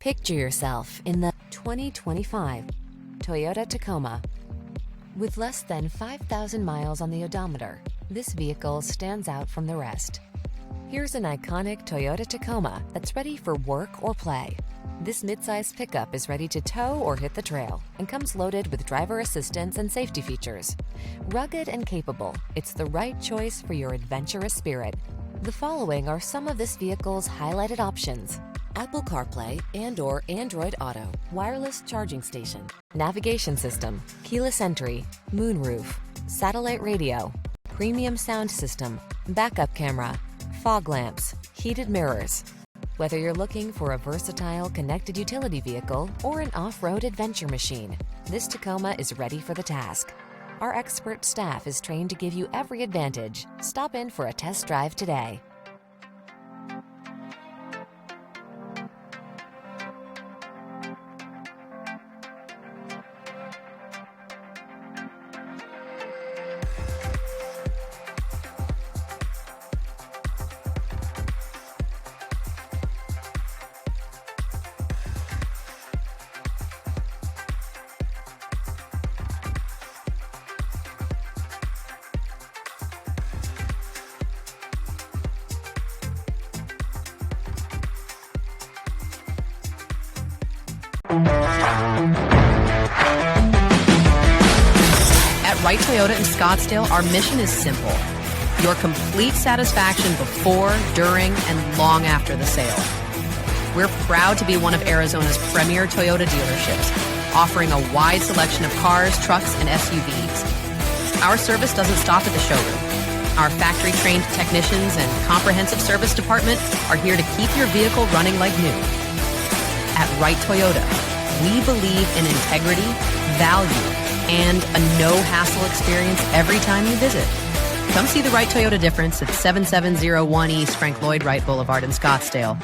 Picture yourself in the 2025 Toyota Tacoma. With less than 5,000 miles on the odometer, this vehicle stands out from the rest. Here's an iconic Toyota Tacoma that's ready for work or play. This midsize pickup is ready to tow or hit the trail and comes loaded with driver assistance and safety features. Rugged and capable, it's the right choice for your adventurous spirit. The following are some of this vehicle's highlighted options: Apple CarPlay and/or Android Auto, wireless charging station, navigation system, keyless entry, moonroof, satellite radio, premium sound system, backup camera, fog lamps, heated mirrors. Whether you're looking for a versatile connected utility vehicle or an off-road adventure machine, this Tacoma is ready for the task. Our expert staff is trained to give you every advantage. Stop in for a test drive today. At Wright Toyota in Scottsdale, our mission is simple: your complete satisfaction before, during, and long after the sale. We're proud to be one of Arizona's premier Toyota dealerships, offering a wide selection of cars, trucks, and SUVs. Our service doesn't stop at the showroom. Our factory-trained technicians and comprehensive service department are here to keep your vehicle running like new. At Wright Toyota, we believe in integrity, value, and a no-hassle experience every time you visit. Come see the Wright Toyota difference at 7701 East Frank Lloyd Wright Boulevard in Scottsdale.